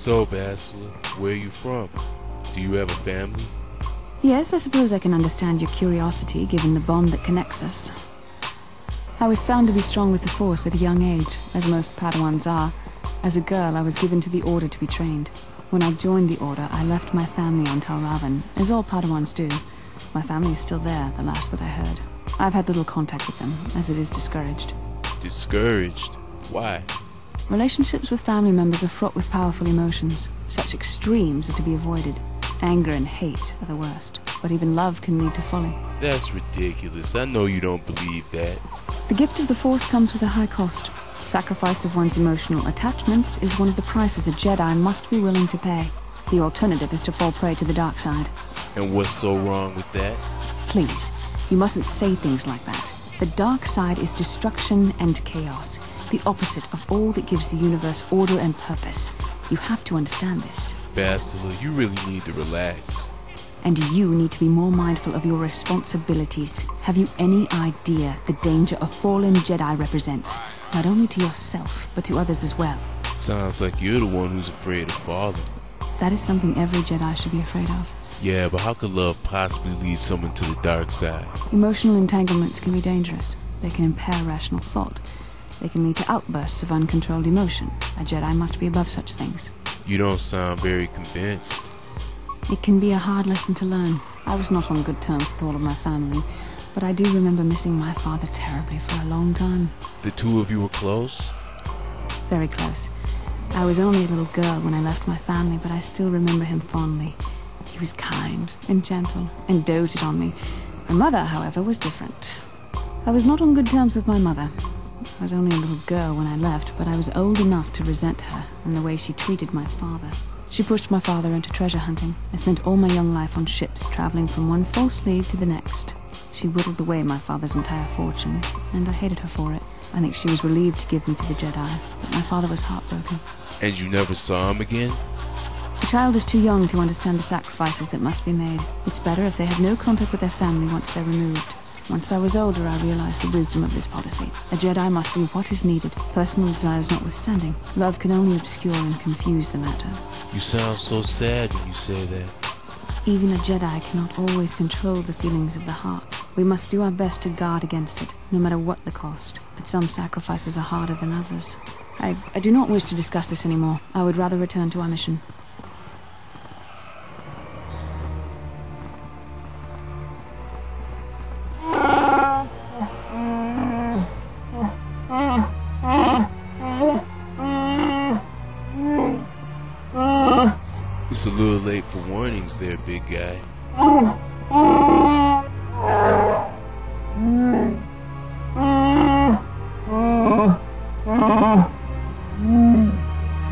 So, Bastila, where are you from? Do you have a family? Yes, I suppose I can understand your curiosity, given the bond that connects us. I was found to be strong with the Force at a young age, as most Padawans are. As a girl, I was given to the Order to be trained. When I joined the Order, I left my family on Tal Ravan, as all Padawans do. My family is still there, the last that I heard. I've had little contact with them, as it is discouraged. Discouraged? Why? Relationships with family members are fraught with powerful emotions. Such extremes are to be avoided. Anger and hate are the worst, but even love can lead to folly. That's ridiculous. I know you don't believe that. The gift of the Force comes with a high cost. Sacrifice of one's emotional attachments is one of the prices a Jedi must be willing to pay. The alternative is to fall prey to the Darkside. And what's so wrong with that? Please, you mustn't say things like that. The Darkside is destruction and chaos, the opposite of all that gives the universe order and purpose. You have to understand this. Bastila, you really need to relax. And you need to be more mindful of your responsibilities. Have you any idea the danger a fallen Jedi represents? Not only to yourself, but to others as well. Sounds like you're the one who's afraid of falling. That is something every Jedi should be afraid of. Yeah, but how could love possibly lead someone to the dark side? Emotional entanglements can be dangerous. They can impair rational thought. They can lead to outbursts of uncontrolled emotion. A Jedi must be above such things. You don't sound very convinced. It can be a hard lesson to learn. I was not on good terms with all of my family, but I do remember missing my father terribly for a long time. The two of you were close? Very close. I was only a little girl when I left my family, but I still remember him fondly. He was kind and gentle and doted on me. My mother, however, was different. I was not on good terms with my mother. I was only a little girl when I left, but I was old enough to resent her and the way she treated my father. She pushed my father into treasure hunting. I spent all my young life on ships, traveling from one false lead to the next. She whittled away my father's entire fortune, and I hated her for it. I think she was relieved to give me to the Jedi, but my father was heartbroken. And you never saw him again? A child is too young to understand the sacrifices that must be made. It's better if they have no contact with their family once they're removed. Once I was older, I realized the wisdom of this policy. A Jedi must do what is needed, personal desires notwithstanding. Love can only obscure and confuse the matter. You sound so sad when you say that. Even a Jedi cannot always control the feelings of the heart. We must do our best to guard against it, no matter what the cost. But some sacrifices are harder than others. I do not wish to discuss this anymore. I would rather return to our mission. It's a little late for warnings there, big guy.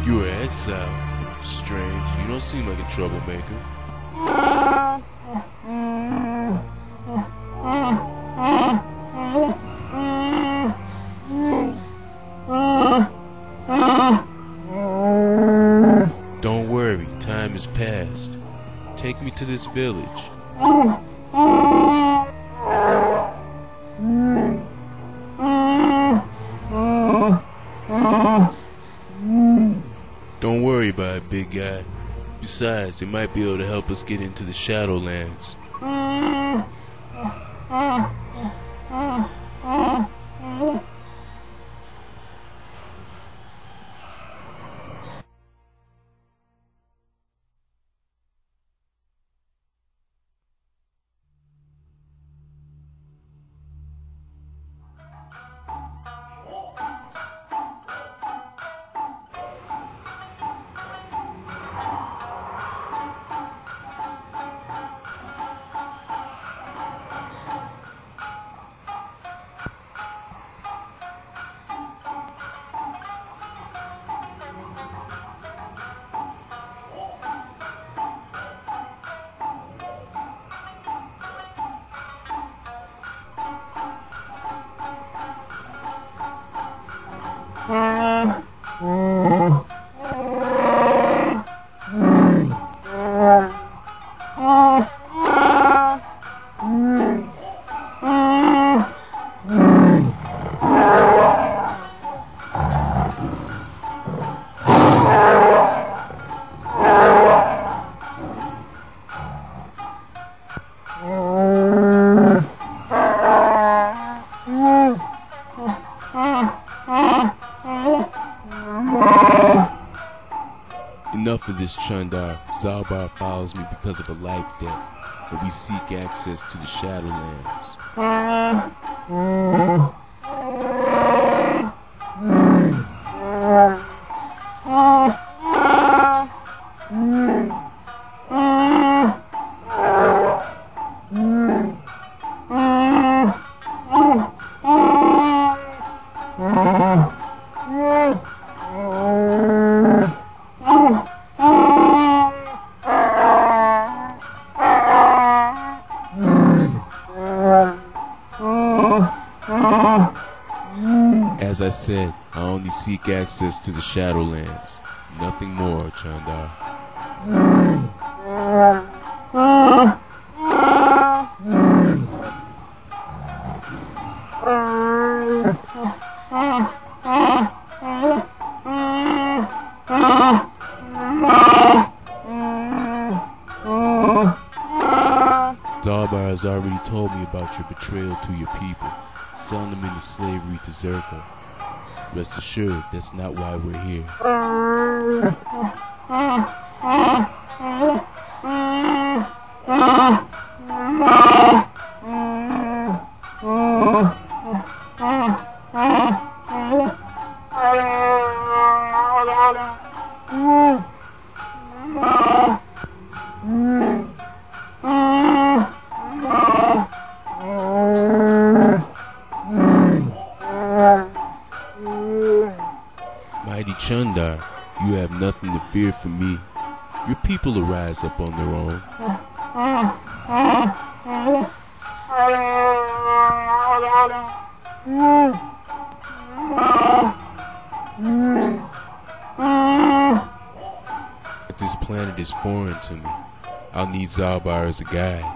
You were exiled. Strange. You don't seem like a troublemaker. Don't worry, time has passed. Take me to this village. Don't worry about it, big guy. Besides, it might be able to help us get into the Shadowlands. this, Chundar. Zalbar follows me because of a life debt, and we seek access to the Shadowlands. As I said, I only seek access to the Shadowlands. Nothing more, Chundar. Zalbar has already told me about your betrayal to your people, selling them into slavery to Zerka. Rest assured, that's not why we're here. Mighty Chundar, you have nothing to fear from me. Your people will rise up on their own. But this planet is foreign to me. I'll need Zalbar as a guide.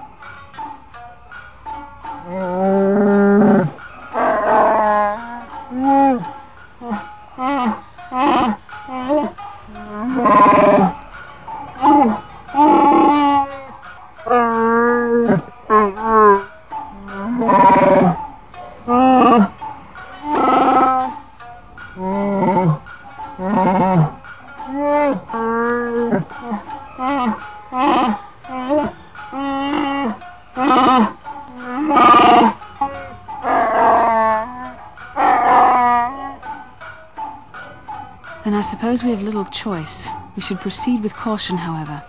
Then I suppose we have little choice. We should proceed with caution, however.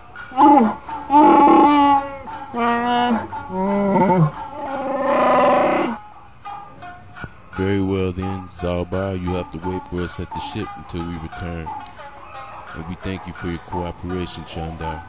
Very well then, Zalbar, you'll have to wait for us at the ship until we return. And we thank you for your cooperation, Chundar.